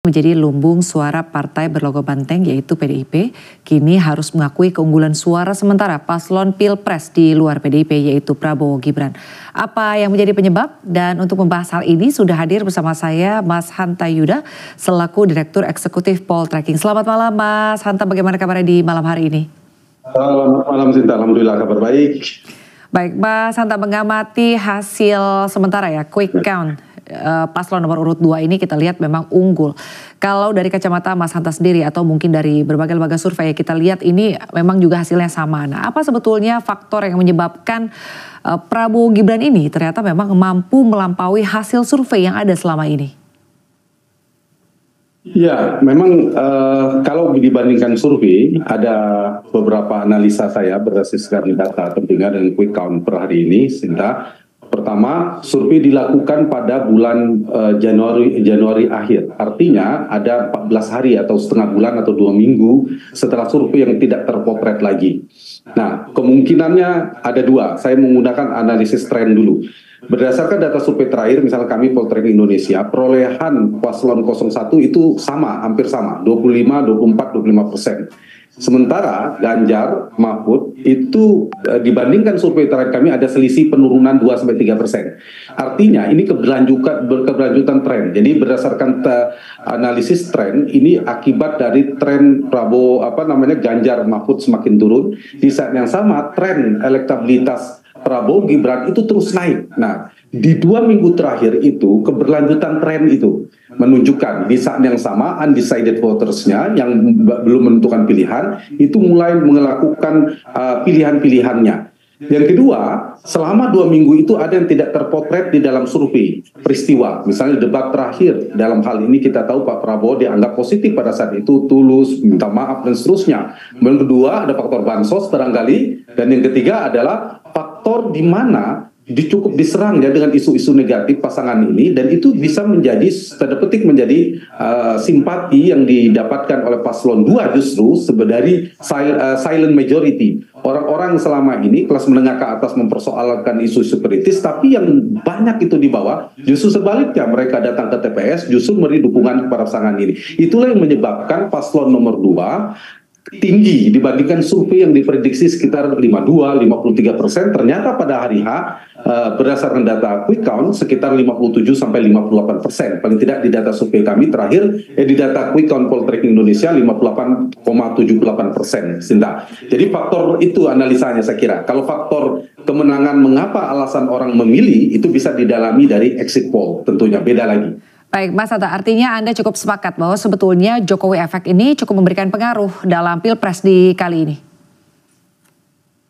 Menjadi lumbung suara partai berlogo banteng yaitu PDIP, kini harus mengakui keunggulan suara sementara paslon Pilpres di luar PDIP yaitu Prabowo Gibran. Apa yang menjadi penyebab? Dan untuk membahas hal ini sudah hadir bersama saya Mas Hanta Yuda selaku Direktur Eksekutif Poltreking. Selamat malam Mas Hanta, bagaimana kabarnya di malam hari ini? Selamat malam Sinta, alhamdulillah kabar baik. Baik, Mas Hanta, mengamati hasil sementara ya, quick count. Paslon nomor urut 2 ini kita lihat memang unggul. Kalau dari kacamata Mas Hanta sendiri atau mungkin dari berbagai lembaga survei kita lihat ini memang juga hasilnya sama. Nah, apa sebetulnya faktor yang menyebabkan Prabowo Gibran ini ternyata memang mampu melampaui hasil survei yang ada selama ini? Ya, memang kalau dibandingkan survei, ada beberapa analisa saya berdasarkan data tertinggal dan quick count per hari ini, Sinta. Pertama, survei dilakukan pada bulan Januari akhir. Artinya ada 14 hari atau setengah bulan atau 2 minggu setelah survei yang tidak terpotret lagi. Nah, kemungkinannya ada dua. Saya menggunakan analisis tren dulu. Berdasarkan data survei terakhir, misalnya kami Poltreking Indonesia, perolehan paslon 01 itu sama, hampir sama, 25, 24, 25%. Sementara Ganjar Mahfud itu dibandingkan survei terakhir kami ada selisih penurunan 2-3%. Artinya ini keberlanjutan tren. Jadi berdasarkan analisis tren ini akibat dari tren Prabowo Ganjar Mahfud semakin turun. Di saat yang sama tren elektabilitas Prabowo Gibran itu terus naik. Nah, di 2 minggu terakhir itu keberlanjutan tren itu menunjukkan di saat yang sama undecided votersnya yang belum menentukan pilihan itu mulai melakukan pilihan-pilihannya. Yang kedua, selama 2 minggu itu ada yang tidak terpotret di dalam survei peristiwa. Misalnya debat terakhir, dalam hal ini kita tahu Pak Prabowo dianggap positif pada saat itu, tulus, minta maaf dan seterusnya. Yang kedua ada faktor bansos barangkali, dan yang ketiga adalah faktor di mana cukup diserang ya dengan isu-isu negatif pasangan ini, dan itu bisa menjadi tanda petik menjadi simpati yang didapatkan oleh paslon 2 justru sebenarnya silent majority. Orang-orang selama ini kelas menengah ke atas mempersoalkan isu-isu kritis, tapi yang banyak itu di bawah justru sebaliknya mereka datang ke TPS justru memberi dukungan kepada pasangan ini. Itulah yang menyebabkan paslon nomor 2 tinggi dibandingkan survei yang diprediksi sekitar 52-53%. Ternyata pada hari H berdasarkan data quick count sekitar 57-58%. Paling tidak di data survei kami terakhir di data quick count Poltreking Indonesia 58,78%. Sinta. Jadi faktor itu analisanya saya kira. Kalau faktor kemenangan mengapa alasan orang memilih itu bisa didalami dari exit poll, tentunya beda lagi. Baik, Mas Hanta, artinya Anda cukup sepakat bahwa sebetulnya Jokowi efek ini cukup memberikan pengaruh dalam Pilpres di kali ini?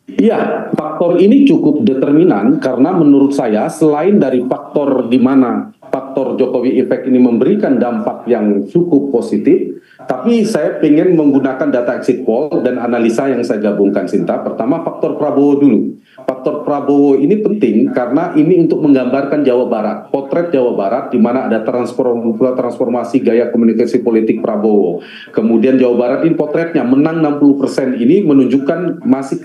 Iya, faktor ini cukup determinan karena menurut saya selain dari faktor di mana faktor Jokowi efek ini memberikan dampak yang cukup positif, tapi saya ingin menggunakan data exit poll dan analisa yang saya gabungkan, Sinta. Pertama, faktor Prabowo dulu. Faktor Prabowo ini penting karena ini untuk menggambarkan Jawa Barat, potret Jawa Barat di mana ada transformasi gaya komunikasi politik Prabowo. Kemudian Jawa Barat ini potretnya menang 60% ini menunjukkan masih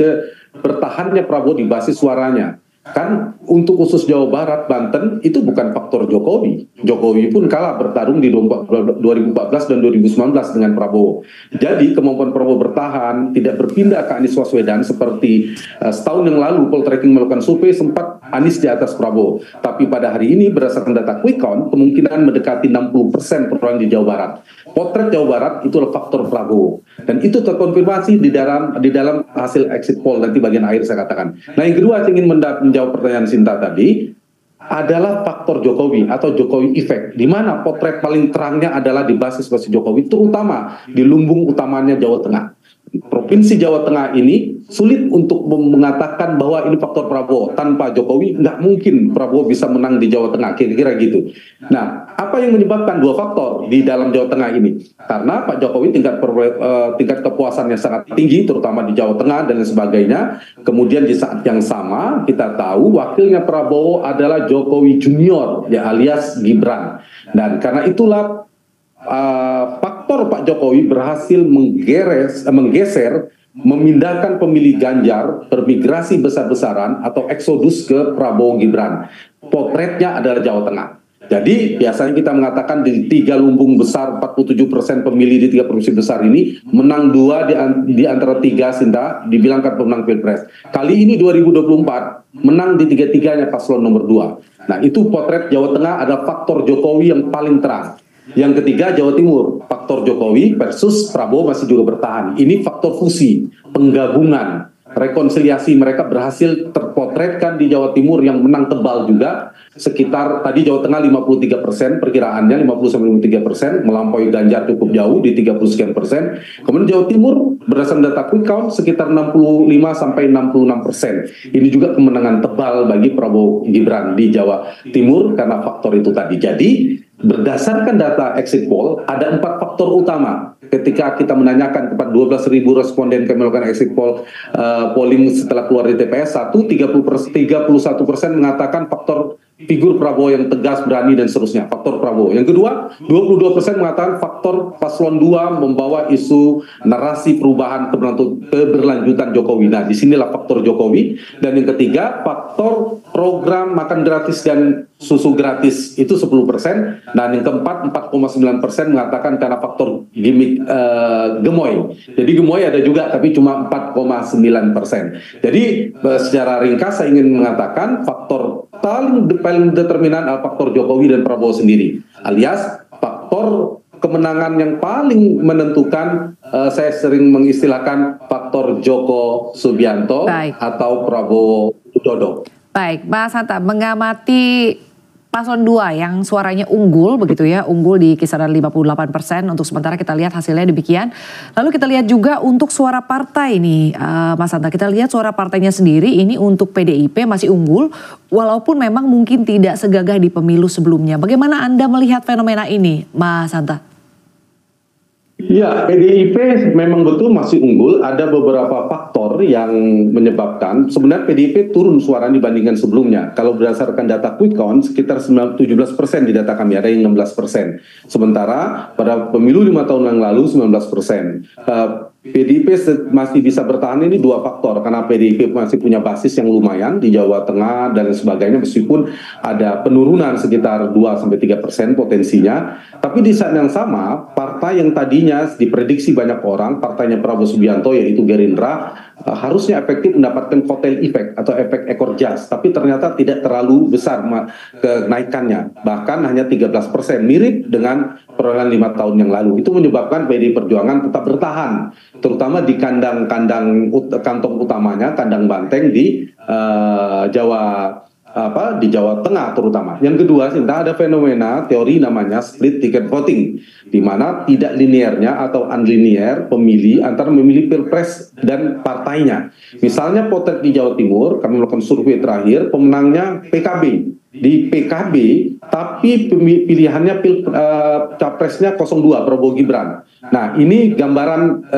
bertahannya Prabowo di basis suaranya. Kan untuk khusus Jawa Barat, Banten itu bukan faktor Jokowi. Jokowi pun kalah bertarung di 2014 dan 2019 dengan Prabowo. Jadi kemampuan Prabowo bertahan, tidak berpindah ke Anies Baswedan seperti setahun yang lalu Poltreking melakukan survei sempat Anies di atas Prabowo. Tapi pada hari ini berdasarkan data quick count kemungkinan mendekati 60% perolehan di Jawa Barat. Potret Jawa Barat itulah faktor Prabowo. Dan itu terkonfirmasi di dalam hasil exit poll nanti bagian akhir saya katakan. Nah, yang kedua saya ingin menjawab pertanyaan Sinta tadi adalah faktor Jokowi atau Jokowi effect, di mana potret paling terangnya adalah di basis Jokowi, terutama di lumbung utamanya Jawa Tengah. Provinsi Jawa Tengah ini sulit untuk mengatakan bahwa ini faktor Prabowo. Tanpa Jokowi nggak mungkin Prabowo bisa menang di Jawa Tengah, kira-kira gitu. Nah, apa yang menyebabkan dua faktor di dalam Jawa Tengah ini? Karena Pak Jokowi tingkat kepuasannya sangat tinggi, terutama di Jawa Tengah dan sebagainya. Kemudian di saat yang sama kita tahu wakilnya Prabowo adalah Jokowi Junior, ya alias Gibran. Dan karena itulah faktor Pak Jokowi berhasil menggeser, memindahkan pemilih Ganjar bermigrasi besar-besaran atau eksodus ke Prabowo Gibran. Potretnya adalah Jawa Tengah. Jadi biasanya kita mengatakan di 3 lumbung besar 47% pemilih di 3 provinsi besar ini menang 2 di antara 3 Sinta dibilangkan pemenang Pilpres. Kali ini 2024 menang di 3-3-nya paslon nomor 2. Nah itu potret Jawa Tengah ada faktor Jokowi yang paling terang. Yang ketiga Jawa Timur, faktor Jokowi versus Prabowo masih juga bertahan. Ini faktor fusi, penggabungan, rekonsiliasi mereka berhasil terpotretkan di Jawa Timur yang menang tebal juga. Sekitar tadi Jawa Tengah 53% perkiraannya 50-53% melampaui Ganjar cukup jauh di 30 sekian persen. Kemudian Jawa Timur berdasarkan data quick count sekitar 65-66%. Ini juga kemenangan tebal bagi Prabowo Gibran di Jawa Timur karena faktor itu tadi. Jadi berdasarkan data exit poll ada 4 faktor utama. Ketika kita menanyakan kepada 12.000 responden kami melakukan exit poll polling setelah keluar di TPS 31% mengatakan faktor figur Prabowo yang tegas, berani dan seterusnya, faktor Prabowo. Yang kedua, 22% mengatakan faktor paslon 2 membawa isu narasi perubahan keberlanjutan Jokowi. Nah, disinilah faktor Jokowi. Dan yang ketiga, faktor program makan gratis dan susu gratis itu 10%. Dan yang keempat, 4,9% mengatakan karena faktor gimmick gemoy. Jadi gemoy ada juga, tapi cuma 4,9%. Jadi secara ringkas saya ingin mengatakan faktor paling determinan adalah faktor Jokowi dan Prabowo sendiri, alias faktor kemenangan yang paling menentukan. Saya sering mengistilahkan faktor Joko Subianto atau Prabowo Widodo. Baik, Mas Hanta, mengamati paslon 2 yang suaranya unggul begitu ya, unggul di kisaran 58%, untuk sementara kita lihat hasilnya demikian. Lalu kita lihat juga untuk suara partai nih Mas Hanta, kita lihat suara partainya sendiri ini untuk PDIP masih unggul walaupun memang mungkin tidak segagah di pemilu sebelumnya. Bagaimana Anda melihat fenomena ini Mas Hanta? Ya, PDIP memang betul masih unggul. Ada beberapa faktor yang menyebabkan sebenarnya PDIP turun suara dibandingkan sebelumnya. Kalau berdasarkan data quick count sekitar 17% di data kami, ada yang 16%. Sementara pada pemilu 5 tahun yang lalu 19%. PDIP masih bisa bertahan ini 2 faktor, karena PDIP masih punya basis yang lumayan di Jawa Tengah dan sebagainya, meskipun ada penurunan sekitar 2-3% potensinya. Tapi di saat yang sama, partai yang tadinya diprediksi banyak orang, partainya Prabowo Subianto yaitu Gerindra, harusnya efektif mendapatkan kotel efek atau efek ekor jas, tapi ternyata tidak terlalu besar kenaikannya, bahkan hanya 13%, mirip dengan perolehan 5 tahun yang lalu. Itu menyebabkan PDI Perjuangan tetap bertahan, terutama di kantong utamanya, kandang banteng di Jawa Tengah terutama. Yang kedua, ada fenomena teori namanya split ticket voting, di mana tidak linearnya atau unlinear pemilih antara memilih pilpres dan partainya. Misalnya potret di Jawa Timur, kami melakukan survei terakhir, pemenangnya PKB. Di PKB, tapi pilihannya capresnya 02, Prabowo Gibran. Nah, ini gambaran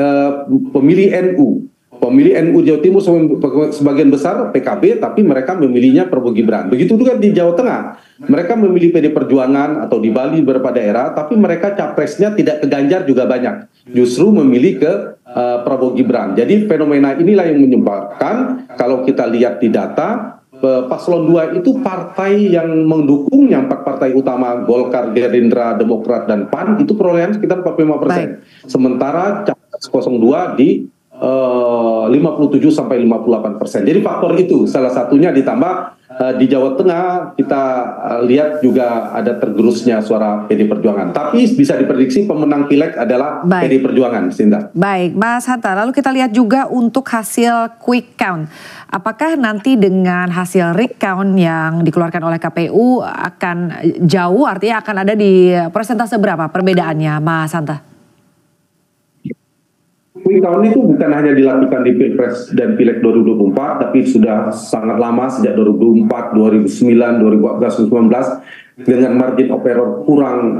pemilih NU. Pemilih NU Jawa Timur sebagian besar PKB, tapi mereka memilihnya Prabowo Gibran. Begitu juga di Jawa Tengah. Mereka memilih PD Perjuangan atau di Bali beberapa daerah, tapi mereka capresnya tidak ke Ganjar juga banyak. Justru memilih ke Prabowo Gibran. Jadi fenomena inilah yang menyebabkan kalau kita lihat di data, paslon 2 itu partai yang mendukungnya, 4 partai utama, Golkar, Gerindra, Demokrat, dan PAN, itu perolehan sekitar 45%. Sementara capres 02 di 57-58%. Jadi faktor itu salah satunya, ditambah di Jawa Tengah kita lihat juga ada tergerusnya suara PD Perjuangan. Tapi bisa diprediksi pemenang pileg adalah PD Perjuangan, Sinta. Baik, Mas Hanta, lalu kita lihat juga untuk hasil quick count. Apakah nanti dengan hasil recount yang dikeluarkan oleh KPU akan jauh, artinya akan ada di persentase berapa perbedaannya, Mas Hanta? Quick count itu bukan hanya dilakukan di Pilpres dan Pileg 2024, tapi sudah sangat lama, sejak 2004, 2009, 2014, 2019, dengan margin of error kurang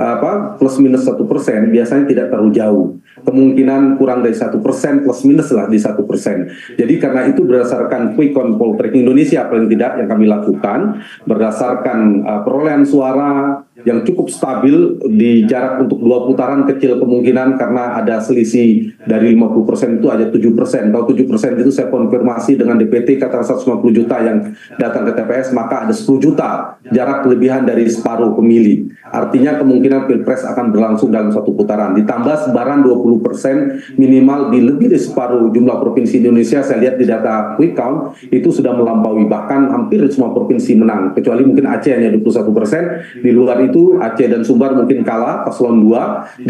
plus minus 1%, biasanya tidak terlalu jauh. Kemungkinan kurang dari 1% plus minus lah di 1%. Jadi karena itu berdasarkan quick count Poltreking Indonesia paling tidak yang kami lakukan, berdasarkan perolehan suara yang cukup stabil di jarak untuk 2 putaran, kecil kemungkinan karena ada selisih dari 50% itu aja 7%. Kalau 7% itu saya konfirmasi dengan DPT kata 150 juta yang datang ke TPS, maka ada 10 juta jarak kelebihan dari separuh pemilih. Artinya kemungkinan Pilpres akan berlangsung dalam satu putaran. Ditambah sebaran 20% minimal di lebih dari separuh jumlah provinsi Indonesia. Saya lihat di data quick count itu sudah melampaui, bahkan hampir semua provinsi menang. Kecuali mungkin Aceh hanya 21%. Di luar itu Aceh dan Sumbar mungkin kalah, paslon 2.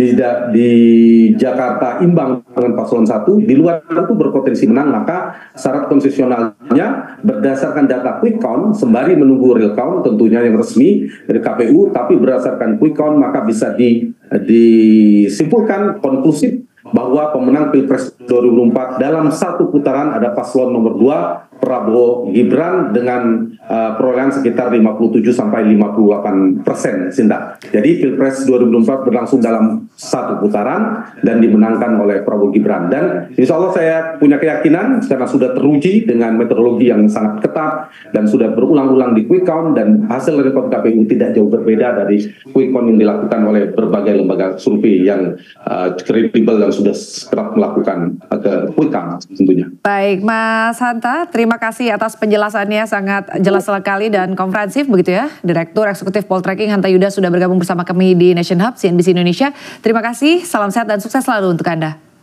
Di Jakarta imbang dengan paslon 1. Di luar itu berpotensi menang. Maka syarat konsesionalnya berdasarkan data quick count, sembari menunggu real count tentunya yang resmi dari KPU, tapi berdasarkan quick count maka bisa disimpulkan konklusif bahwa pemenang Pilpres 2024 dalam satu putaran ada paslon nomor 2 Prabowo Gibran dengan perolehan sekitar 57-58%, Sinta. Jadi Pilpres 2024 berlangsung dalam satu putaran dan dimenangkan oleh Prabowo Gibran. Dan insya Allah saya punya keyakinan karena sudah teruji dengan metodologi yang sangat ketat dan sudah berulang-ulang di quick count, dan hasil rekod KPU tidak jauh berbeda dari quick count yang dilakukan oleh berbagai lembaga survei yang kredibel dan sudah kerap melakukan quick count tentunya. Baik, Mas Hanta, terima kasih atas penjelasannya, sangat jelas sekali dan komprehensif begitu ya. Direktur Eksekutif Poltreking Hanta Yuda sudah bergabung bersama kami di Nation Hub CNBC Indonesia. Terima kasih, salam sehat dan sukses selalu untuk Anda.